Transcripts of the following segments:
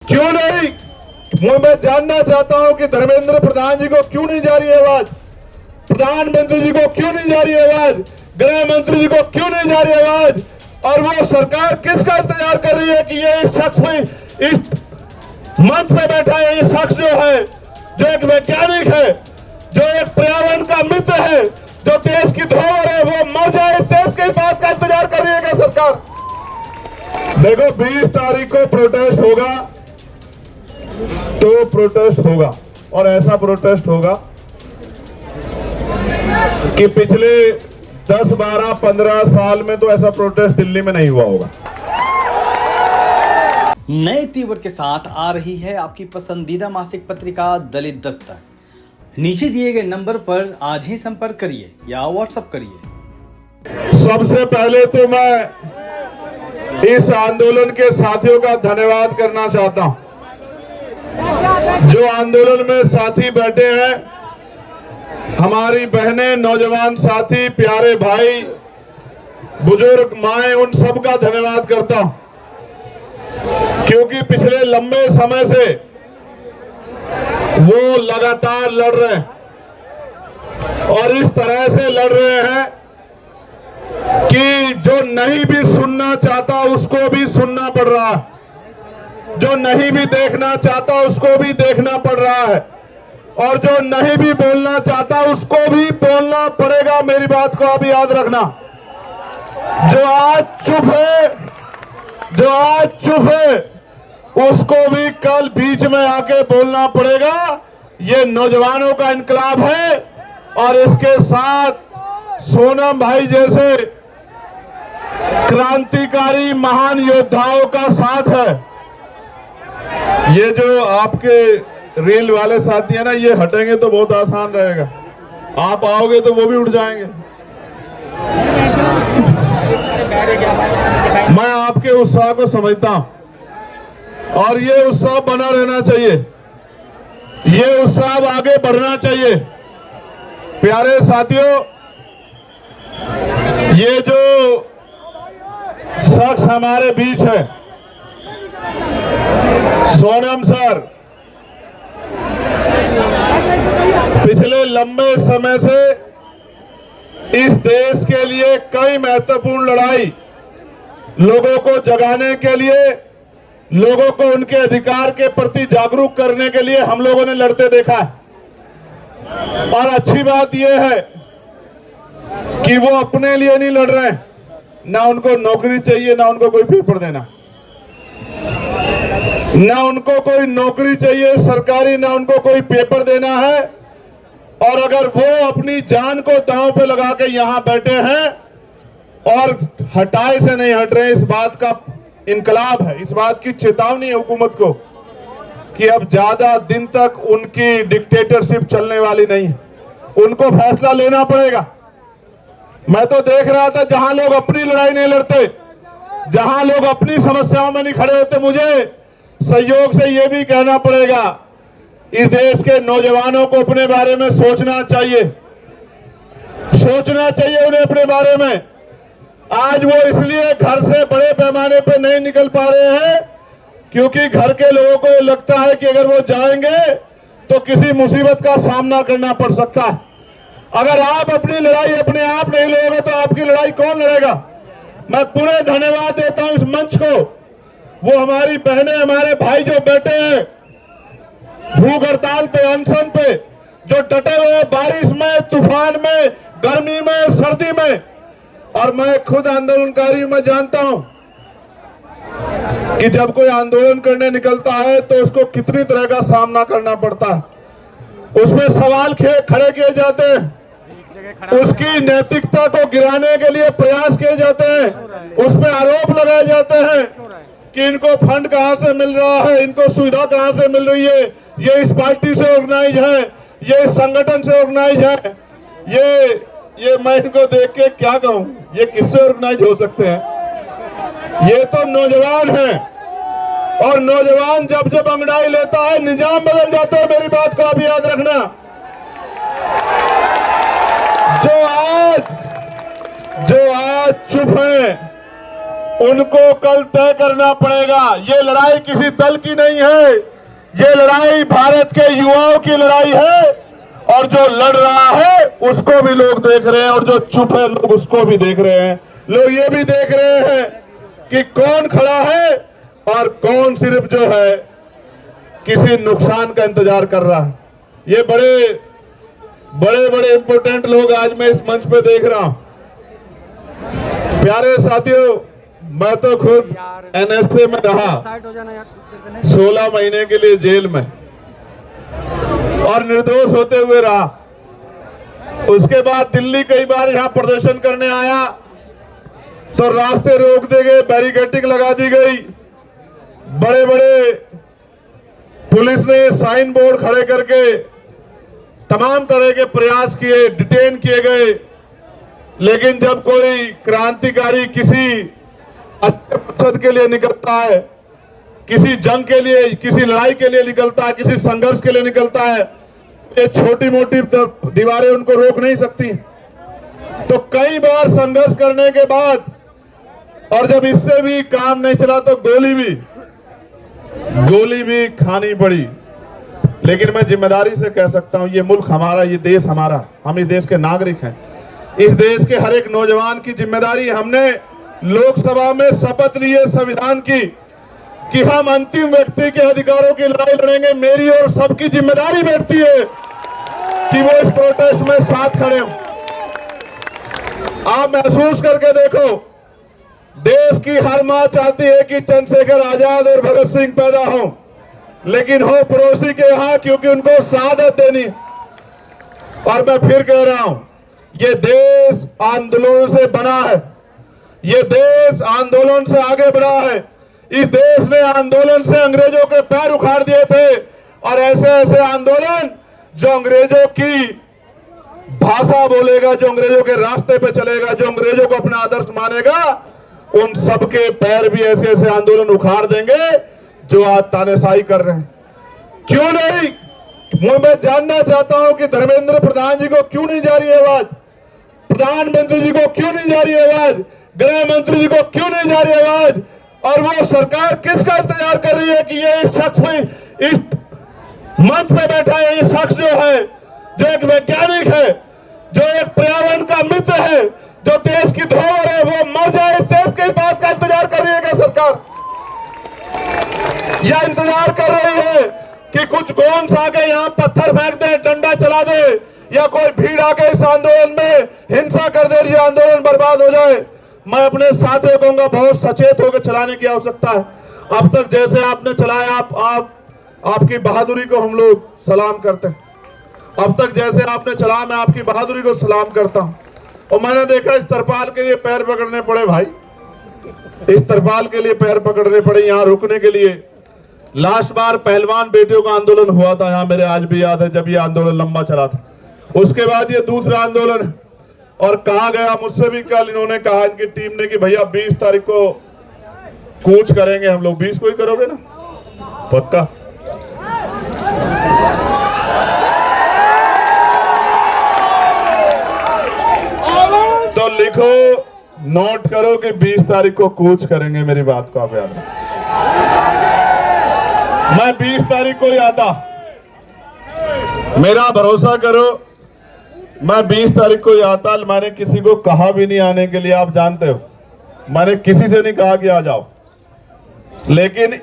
क्यों नहीं? मैं जानना चाहता हूं कि धर्मेंद्र प्रधान जी को क्यों नहीं जा रही आवाज, प्रधानमंत्री जी को क्यों नहीं जा रही आवाज, गृह मंत्री जी को क्यों नहीं जा रही आवाज, और वो सरकार किसका इंतजार कर रही है कि ये इस शख्स में, इस मंच पे बैठा है ये शख्स जो है, जो एक वैज्ञानिक है, जो एक पर्यावरण का मित्र है, जो देश की धरोहर है, वो मर जाए, इस देश के बात का इंतजार कर रही है क्या सरकार? देखो 20 तारीख को प्रोटेस्ट होगा तो प्रोटेस्ट होगा, और ऐसा प्रोटेस्ट होगा कि पिछले 10, 12, 15 साल में तो ऐसा प्रोटेस्ट दिल्ली में नहीं हुआ होगा। नए तीवर के साथ आ रही है आपकी पसंदीदा मासिक पत्रिका दलित दस्तक। नीचे दिए गए नंबर पर आज ही संपर्क करिए या व्हाट्सएप करिए। सबसे पहले तो मैं इस आंदोलन के साथियों का धन्यवाद करना चाहता हूं। जो आंदोलन में साथी बैठे हैं, हमारी बहनें, नौजवान साथी, प्यारे भाई, बुजुर्ग माएं, उन सब का धन्यवाद करता हूं, क्योंकि पिछले लंबे समय से वो लगातार लड़ रहे हैं, और इस तरह से लड़ रहे हैं कि जो नहीं भी सुनना चाहता उसको भी सुनना पड़ रहा है, जो नहीं भी देखना चाहता उसको भी देखना पड़ रहा है, और जो नहीं भी बोलना चाहता उसको भी बोलना पड़ेगा। मेरी बात को आप याद रखना। जो आज चुप है उसको भी कल बीच में आके बोलना पड़ेगा। ये नौजवानों का इनकलाब है, और इसके साथ सोनम भाई जैसे क्रांतिकारी महान योद्धाओं का साथ है। ये जो आपके रेल वाले साथी है ना, ये हटेंगे तो बहुत आसान रहेगा, आप आओगे तो वो भी उठ जाएंगे। मैं आपके उत्साह को समझता हूं, और ये उत्साह बना रहना चाहिए, ये उत्साह आगे बढ़ना चाहिए। प्यारे साथियों, ये जो शख्स हमारे बीच है, सोनम सर, पिछले लंबे समय से इस देश के लिए कई महत्वपूर्ण लड़ाई, लोगों को जगाने के लिए, लोगों को उनके अधिकार के प्रति जागरूक करने के लिए हम लोगों ने लड़ते देखा है। और अच्छी बात यह है कि वो अपने लिए नहीं लड़ रहे हैं, ना उनको नौकरी चाहिए, ना उनको कोई पेपर देना, ना उनको कोई नौकरी चाहिए सरकारी, ना उनको कोई पेपर देना है। और अगर वो अपनी जान को दांव पे लगा के यहां बैठे हैं और हटाए से नहीं हट रहे, इस बात का इनकलाब है, इस बात की चेतावनी है हुकूमत को कि अब ज्यादा दिन तक उनकी डिक्टेटरशिप चलने वाली नहीं है, उनको फैसला लेना पड़ेगा। मैं तो देख रहा था जहां लोग अपनी लड़ाई नहीं लड़ते, जहां लोग अपनी समस्याओं में नहीं खड़े होते, मुझे सहयोग से यह भी कहना पड़ेगा, इस देश के नौजवानों को अपने बारे में सोचना चाहिए, सोचना चाहिए उन्हें अपने बारे में। आज वो इसलिए घर से बड़े पैमाने पर नहीं निकल पा रहे हैं क्योंकि घर के लोगों को ये लगता है कि अगर वो जाएंगे तो किसी मुसीबत का सामना करना पड़ सकता है। अगर आप अपनी लड़ाई अपने आप नहीं लड़ोगे तो आपकी लड़ाई कौन लड़ेगा? मैं पूरे धन्यवाद देता हूं इस मंच को, वो हमारी बहनें, हमारे भाई जो बैठे हैं भूख हड़ताल पे, अनशन पे, जो डटे हुए बारिश में, तूफान में, गर्मी में, सर्दी में। और मैं खुद आंदोलनकारी हूं, मैं जानता हूं कि जब कोई आंदोलन करने निकलता है तो उसको कितनी तरह का सामना करना पड़ता है, उसमें सवाल खड़े किए जाते हैं, उसकी नैतिकता को गिराने के लिए प्रयास किए जाते हैं, उस पर आरोप लगाए जाते हैं कि इनको फंड कहां से मिल रहा है, इनको सुविधा कहां से मिल रही है, ये इस पार्टी से ऑर्गेनाइज है, ये इस संगठन से ऑर्गेनाइज है। ये मैं इनको देख के क्या कहूं, ये किससे ऑर्गेनाइज हो सकते हैं? ये तो नौजवान हैं, और नौजवान जब जब अंगड़ाई लेता है निजाम बदल जाता है। मेरी बात को आप याद रखना। जो आज चुप है उनको कल तय करना पड़ेगा। ये लड़ाई किसी दल की नहीं है, ये लड़ाई भारत के युवाओं की लड़ाई है। और जो लड़ रहा है उसको भी लोग देख रहे हैं, और जो चुप है लोग उसको भी देख रहे हैं। लोग ये भी देख रहे हैं कि कौन खड़ा है और कौन सिर्फ जो है किसी नुकसान का इंतजार कर रहा है। ये बड़े बड़े इंपोर्टेंट लोग आज मैं इस मंच पे देख रहा हूं। प्यारे साथियों, मैं तो खुद एनएसए में रहा 16 महीने के लिए जेल में, और निर्दोष होते हुए रहा। उसके बाद दिल्ली कई बार यहां प्रदर्शन करने आया तो रास्ते रोक दिए गए, बैरिकेडिंग लगा दी गई, बड़े बड़े पुलिस ने साइन बोर्ड खड़े करके तमाम तरह के प्रयास किए, डिटेन किए गए। लेकिन जब कोई क्रांतिकारी किसी अच्छे मकसद के लिए निकलता है, किसी जंग के लिए, किसी लड़ाई के लिए निकलता है, किसी संघर्ष के लिए निकलता है, ये छोटी मोटी दीवारें उनको रोक नहीं सकती। तो कई बार संघर्ष करने के बाद, और जब इससे भी काम नहीं चला तो गोली भी खानी पड़ी। लेकिन मैं जिम्मेदारी से कह सकता हूं, ये मुल्क हमारा, ये देश हमारा, हम इस देश के नागरिक हैं। इस देश के हर एक नौजवान की जिम्मेदारी, हमने लोकसभा में शपथ ली है संविधान की कि हम अंतिम व्यक्ति के अधिकारों की लड़ाई लड़ेंगे। मेरी और सबकी जिम्मेदारी बैठती है कि वो इस प्रोटेस्ट में साथ खड़े हों। आप महसूस करके देखो, देश की हर मां चाहती है कि चंद्रशेखर आजाद और भगत सिंह पैदा हों, लेकिन हो पड़ोसी के यहां, क्योंकि उनको शहादत देनी। और मैं फिर कह रहा हूं, ये देश आंदोलन से बना है, ये देश आंदोलन से आगे बढ़ा है। इस देश ने आंदोलन से अंग्रेजों के पैर उखाड़ दिए थे, और ऐसे ऐसे आंदोलन जो अंग्रेजों की भाषा बोलेगा, जो अंग्रेजों के रास्ते पे चलेगा, जो अंग्रेजों को अपना आदर्श मानेगा, उन सबके पैर भी ऐसे ऐसे आंदोलन उखाड़ देंगे जो आज तानाशाही कर रहे हैं। क्यों नहीं? मैं जानना चाहता हूं कि धर्मेंद्र प्रधान जी को क्यों नहीं जा रही आवाज, प्रधानमंत्री जी को क्यों नहीं जा रही आवाज, गृह मंत्री जी को क्यों नहीं जा रही आवाज, और वो सरकार किसका इंतजार कर रही है कि ये इस शख्स में, इस मंच पे बैठा है ये शख्स जो है, जो एक वैज्ञानिक है, जो एक पर्यावरण का मित्र है, जो देश की धरोहर है, वो मर जाए, इस देश की बात का इंतजार कर रही है क्या सरकार? या इंतजार कर रही है कि कुछ गोंस आके यहाँ पत्थर फेंक दे, डंडा चला दे, या कोई भीड़ आके इस आंदोलन में हिंसा कर दे, ये आंदोलन बर्बाद हो जाए? मैं अपने साथियों कहूंगा, बहुत सचेत होकर चलाने की आवश्यकता है। अब तक जैसे आपने चलाया, आपकी बहादुरी को हम लोग सलाम करते हैं। अब तक जैसे आपने चलाया, मैं आपकी बहादुरी को सलाम करता हूं। और मैंने देखा इस तरपाल के लिए पैर पकड़ने पड़े भाई, इस तरपाल के लिए पैर पकड़ने पड़े यहाँ रुकने के लिए। लास्ट बार पहलवान बेटियों का आंदोलन हुआ था यहाँ, मेरे आज भी याद है, जब ये आंदोलन लंबा चला था। उसके बाद ये दूसरा आंदोलन, और कहा गया मुझसे भी कल, इन्होंने कहा इनकी टीम ने कि भैया 20 तारीख को कूच करेंगे हम लोग। 20 को ही करोगे ना? पक्का? तो लिखो, नोट करो कि 20 तारीख को कूच करेंगे। मेरी बात को आप याद रखो। मैं 20 तारीख को ही आता, मेरा भरोसा करो, मैं 20 तारीख को ही आता। मैंने किसी को कहा भी नहीं आने के लिए, आप जानते हो, मैंने किसी से नहीं कहा कि आ जाओ, लेकिन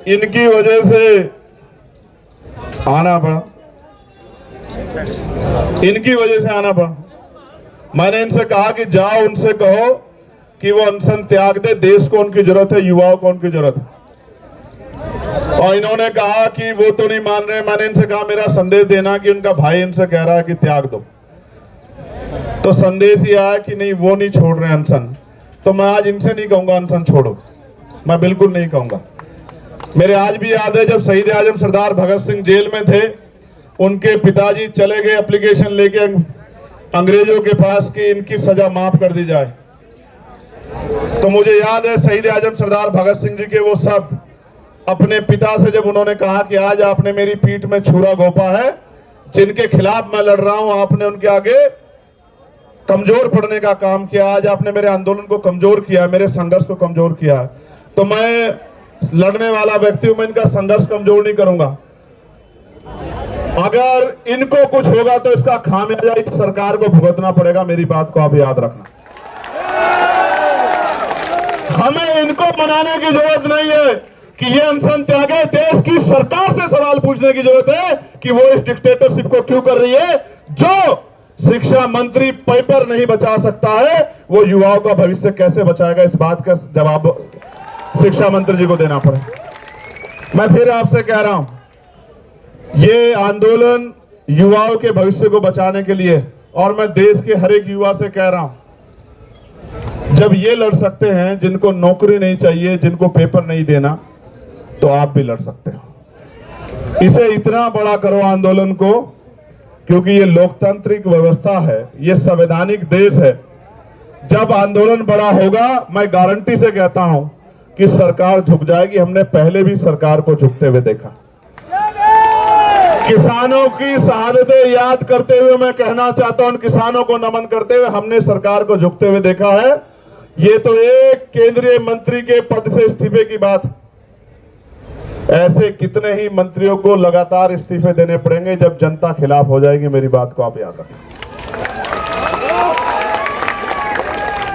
इनकी वजह से आना पड़ा, इनकी वजह से आना पड़ा। मैंने इनसे कहा कि जाओ, उनसे कहो कि वो अनशन त्याग दे, देश को उनकी जरूरत है, युवाओं को उनकी जरूरत है। और इन्होंने कहा कि वो तो नहीं मान रहे। मैंने इनसे कहा मेरा संदेश देना कि उनका भाई इनसे कह रहा है कि त्याग दो, तो संदेश ये आया कि नहीं, वो नहीं छोड़ रहे अनशन। तो मैं आज इनसे नहीं कहूंगा अनशन छोड़ो, मैं बिल्कुल नहीं कहूंगा। मेरे आज भी याद है जब शहीद आजम सरदार भगत सिंह जेल में थे, उनके पिताजी चले गए एप्लीकेशन लेके अंग्रेजों के पास कि इनकी सजा माफ कर दी जाए। तो मुझे याद है शहीद आजम सरदार भगत सिंह जी के वो शब्द अपने पिता से, जब उन्होंने कहा कि आज आपने मेरी पीठ में छुरा घोंपा है, जिनके खिलाफ मैं लड़ रहा हूं, आपने उनके आगे कमजोर पड़ने का काम किया, आज आपने मेरे आंदोलन को कमजोर किया, मेरे संघर्ष को कमजोर किया, तो मैं लड़ने वाला व्यक्ति हूं, मैं इनका संघर्ष कमजोर नहीं करूंगा। अगर इनको कुछ होगा तो इसका खामियाजा इस सरकार को भुगतना पड़ेगा, मेरी बात को आप याद रखना। हमें इनको मनाने की जरूरत नहीं है कि ये अनशन त्यागे, देश की सरकार से सवाल पूछने की जरूरत है कि वो इस डिक्टेटरशिप को क्यों कर रही है। जो शिक्षा मंत्री पेपर नहीं बचा सकता है, वो युवाओं का भविष्य कैसे बचाएगा, इस बात का जवाब शिक्षा मंत्री जी को देना पड़े। मैं फिर आपसे कह रहा हूं, ये आंदोलन युवाओं के भविष्य को बचाने के लिए, और मैं देश के हर एक युवा से कह रहा हूं, जब ये लड़ सकते हैं जिनको नौकरी नहीं चाहिए, जिनको पेपर नहीं देना, तो आप भी लड़ सकते हो। इसे इतना बड़ा करो आंदोलन को, क्योंकि ये लोकतांत्रिक व्यवस्था है, ये संवैधानिक देश है। जब आंदोलन बड़ा होगा, मैं गारंटी से कहता हूं कि सरकार झुक जाएगी। हमने पहले भी सरकार को झुकते हुए देखा। किसानों की शहादतें याद करते हुए मैं कहना चाहता हूं, किसानों को नमन करते हुए हमने सरकार को झुकते हुए देखा है। ये तो एक केंद्रीय मंत्री के पद से इस्तीफे की बात, ऐसे कितने ही मंत्रियों को लगातार इस्तीफे देने पड़ेंगे जब जनता खिलाफ हो जाएगी। मेरी बात को आप याद रखें।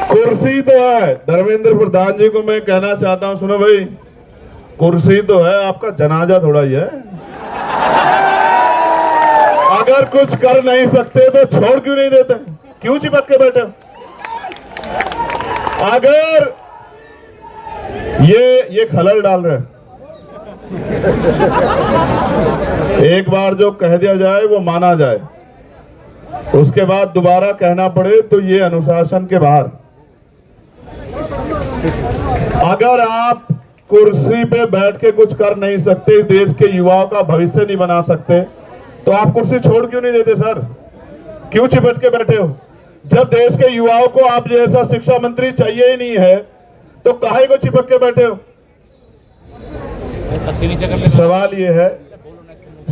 कुर्सी तो है, धर्मेंद्र प्रधान जी को मैं कहना चाहता हूं, सुनो भाई, कुर्सी तो है, आपका जनाजा थोड़ा ही है। अगर कुछ कर नहीं सकते तो छोड़ क्यों नहीं देते, क्यों चिपक के बैठे? अगर ये खलल डाल रहे हैं, एक बार जो कह दिया जाए वो माना जाए, उसके बाद दोबारा कहना पड़े तो ये अनुशासन के बाहर। अगर आप कुर्सी पे बैठ के कुछ कर नहीं सकते, देश के युवाओं का भविष्य नहीं बना सकते, तो आप कुर्सी छोड़ क्यों नहीं देते सर? क्यों चिपट के बैठे हो? जब देश के युवाओं को आप जैसा शिक्षा मंत्री चाहिए ही नहीं है, तो काहे को चिपक के बैठे हो? सवाल ये है,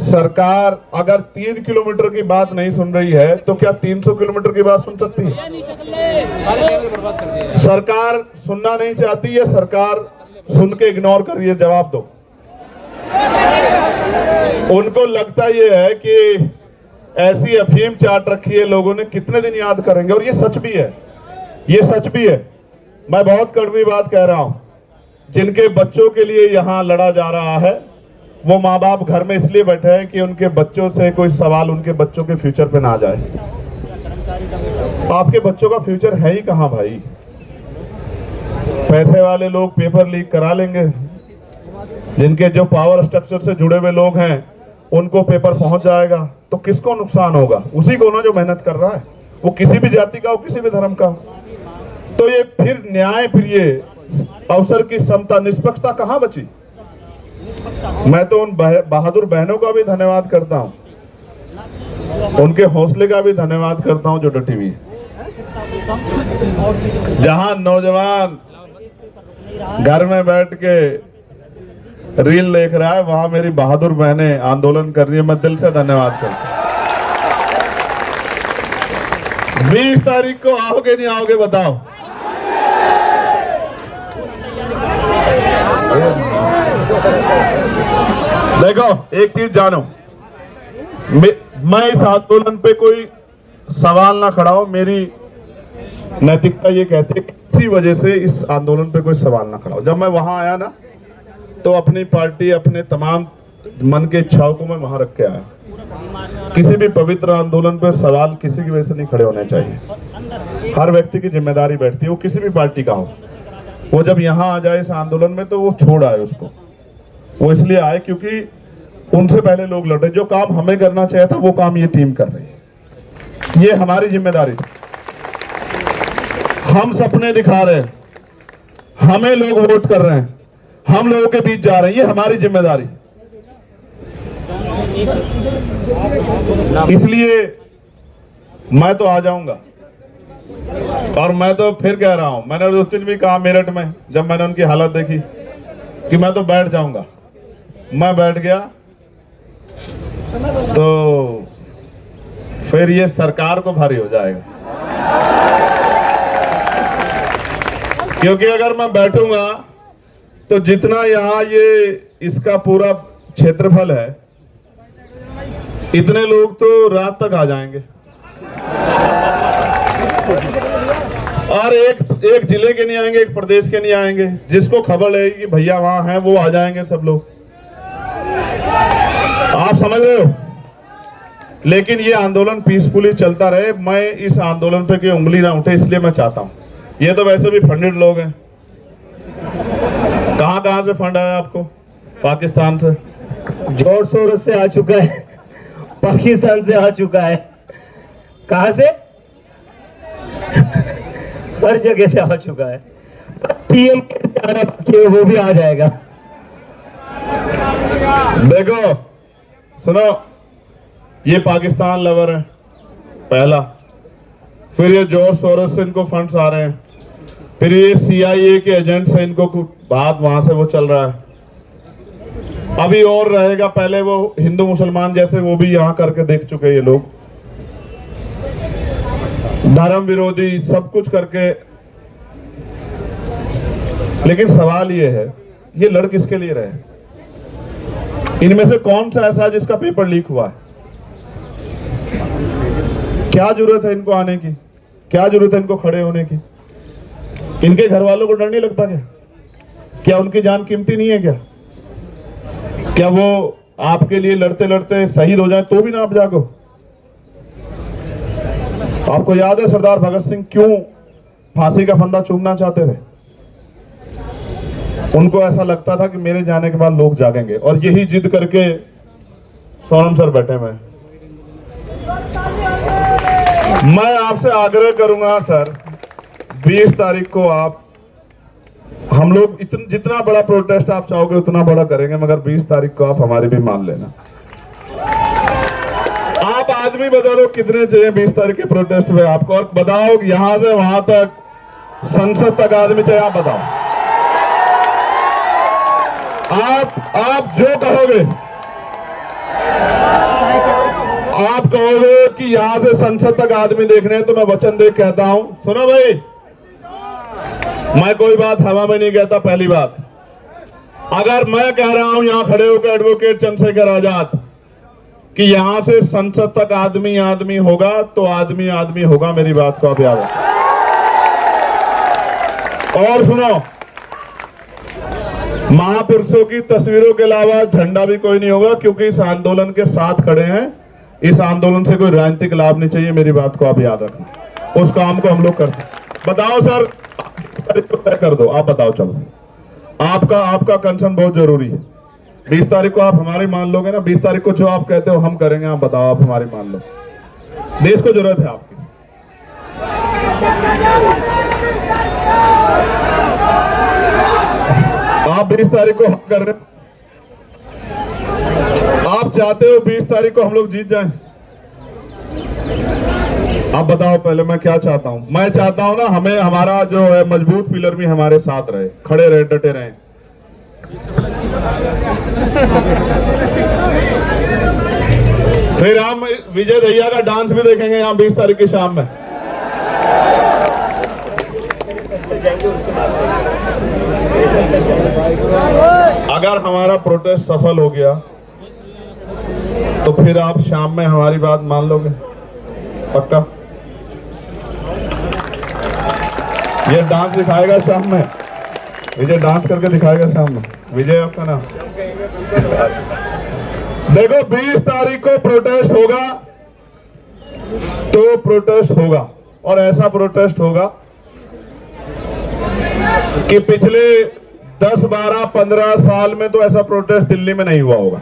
सरकार अगर 3 किलोमीटर की बात नहीं सुन रही है तो क्या 300 किलोमीटर की बात सुन सकती है? सरकार सुनना नहीं चाहती है, सरकार सुन के इग्नोर कर रही है। जवाब दो। उनको लगता ये है कि ऐसी अफीम चाट रखी है लोगों ने, कितने दिन याद करेंगे। और ये सच भी है, ये सच भी है। मैं बहुत कड़वी बात कह रहा हूं, जिनके बच्चों के लिए यहां लड़ा जा रहा है, वो माँ बाप घर में इसलिए बैठे हैं कि उनके बच्चों से कोई सवाल उनके बच्चों के फ्यूचर पे ना आ जाए। आपके बच्चों का फ्यूचर है ही कहां भाई? पैसे वाले लोग पेपर लीक करा लेंगे, जिनके जो पावर स्ट्रक्चर से जुड़े हुए लोग हैं उनको पेपर पहुंच जाएगा, तो किसको नुकसान होगा? उसी को ना जो मेहनत कर रहा है, वो किसी भी जाति का हो, किसी भी धर्म का हो। तो ये फिर न्याय, फिर ये अवसर की समता, निष्पक्षता कहां बची? मैं तो उन बहादुर बहनों का भी धन्यवाद करता हूं, उनके हौसले का भी धन्यवाद करता हूं जो डटी हुई। जहां नौजवान घर में बैठ के रील देख रहा है, वहां मेरी बहादुर बहनें आंदोलन कर रही है। मैं दिल से धन्यवाद करता हूं। 20 तारीख को आओगे नहीं आओगे बताओ? देखो एक चीज जानो, मैं इस आंदोलन पे कोई सवाल ना खड़ा हो, मेरी नैतिकता ये कहती है किसी वजह से इस आंदोलन पे कोई सवाल ना खड़ा हो। जब मैं वहां आया ना, तो अपनी पार्टी, अपने तमाम मन के इच्छाओं को मैं वहां रख के आया। किसी भी पवित्र आंदोलन पे सवाल किसी की वजह से नहीं खड़े होने चाहिए। हर व्यक्ति की जिम्मेदारी बैठती है, वो किसी भी पार्टी का हो। वो जब यहाँ आ जाए इस आंदोलन में, तो वो छोड़ आए उसको। वो इसलिए आए क्योंकि उनसे पहले लोग लड़े। जो काम हमें करना चाहिए था वो काम ये टीम कर रही है। ये हमारी जिम्मेदारी। हम सपने दिखा रहे हैं, हमें लोग वोट कर रहे हैं, हम लोगों के बीच जा रहे हैं, ये हमारी जिम्मेदारी। इसलिए मैं तो आ जाऊंगा। और मैं तो फिर कह रहा हूं, मैंने उस दिन भी कहा मेरठ में, जब मैंने उनकी हालत देखी, कि मैं तो बैठ जाऊंगा। मैं बैठ गया तो फिर ये सरकार को भारी हो जाएगा। क्योंकि अगर मैं बैठूंगा तो जितना यहाँ ये इसका पूरा क्षेत्रफल है, इतने लोग तो रात तक आ जाएंगे। और एक जिले के नहीं आएंगे, एक प्रदेश के नहीं आएंगे। जिसको खबर लगेगी कि भैया वहां हैं, वो आ जाएंगे सब लोग। आप समझ रहे हो? लेकिन ये आंदोलन पीसफुली चलता रहे। मैं इस आंदोलन पे की उंगली ना उठे, इसलिए मैं चाहता हूं। ये तो वैसे भी फंडेड लोग हैं। कहां से फंड आया आपको? पाकिस्तान से, जोर शोर से आ चुका है, पाकिस्तान से आ चुका है। कहां से? हर जगह से आ चुका है। पीएम के वो भी आ जाएगा। देखो सुनो, ये पाकिस्तान लवर है पहला, फिर ये जोर शोर से इनको फंड्स आ रहे हैं, फिर ये CIA के एजेंट से इनको बात वहां से वो चल रहा है। अभी और रहेगा, पहले वो हिंदू मुसलमान जैसे वो भी यहाँ करके देख चुके हैं ये लोग, धर्म विरोधी सब कुछ करके। लेकिन सवाल ये है, ये लड़ किसके लिए रहे? इनमें से कौन सा ऐसा है जिसका पेपर लीक हुआ है? क्या जरूरत है इनको आने की? क्या जरूरत है इनको खड़े होने की? इनके घर वालों को डर नहीं लगता क्या? क्या उनकी जान कीमती नहीं है क्या? क्या वो आपके लिए लड़ते लड़ते शहीद हो जाए तो भी ना आप जागो? आपको याद है सरदार भगत सिंह क्यों फांसी का फंदा चूमना चाहते थे? उनको ऐसा लगता था कि मेरे जाने के बाद लोग जागेंगे, और यही जिद करके सोनम सर बैठे हुए। मैं आपसे आग्रह करूंगा सर, 20 तारीख को हम लोग जितना बड़ा प्रोटेस्ट आप चाहोगे उतना बड़ा करेंगे, मगर 20 तारीख को आप हमारी भी मान लेना। आप आदमी बता दो कितने चाहिए 20 तारीख के प्रोटेस्ट में आपको, और बताओ यहां से वहां तक, संसद तक आदमी चाहिए, आप बताओ। आप जो कहोगे, आप कहोगे कि यहां से संसद तक आदमी देखने हैं, तो मैं वचन दे कहता हूं, सुनो भाई, मैं कोई बात हवा में नहीं कहता। पहली बात, अगर मैं कह रहा हूं यहां खड़े होकर एडवोकेट चंद्रशेखर आजाद कि यहां से संसद तक आदमी आदमी होगा, तो आदमी आदमी होगा, मेरी बात को आप याद रखें। और सुनो, महापुरुषों की तस्वीरों के अलावा झंडा भी कोई नहीं होगा, क्योंकि इस आंदोलन के साथ खड़े हैं। इस आंदोलन से कोई राजनीतिक लाभ नहीं चाहिए, मेरी बात को आप याद रखें। उस काम को हम लोग करते हैं। बताओ सर, तय कर दो, आप बताओ। चलो, आपका कंसर्न बहुत जरूरी है। 20 तारीख को आप हमारी मान लोगे ना? 20 तारीख को जो आप कहते हो हम करेंगे। आप बताओ, आप हमारी मान लो। देश को जरूरत है आपकी। आप 20 तारीख को हम कर रहे, आप चाहते हो 20 तारीख को हम लोग जीत जाएं? आप बताओ पहले, मैं क्या चाहता हूं? मैं चाहता हूं ना, हमें हमारा जो है मजबूत पिलर भी हमारे साथ रहे, खड़े रहे, डटे रहे। फिर हम विजय दहिया का डांस भी देखेंगे यहाँ 20 तारीख की शाम में। अगर हमारा प्रोटेस्ट सफल हो गया तो फिर आप शाम में हमारी बात मान लोगे? पक्का? ये डांस दिखाएगा शाम में, विजय डांस करके दिखाएगा शाम में। विजय आपका नाम? देखो, 20 तारीख को प्रोटेस्ट होगा तो प्रोटेस्ट होगा, और ऐसा प्रोटेस्ट होगा कि पिछले 10, 12, 15 साल में तो ऐसा प्रोटेस्ट दिल्ली में नहीं हुआ होगा।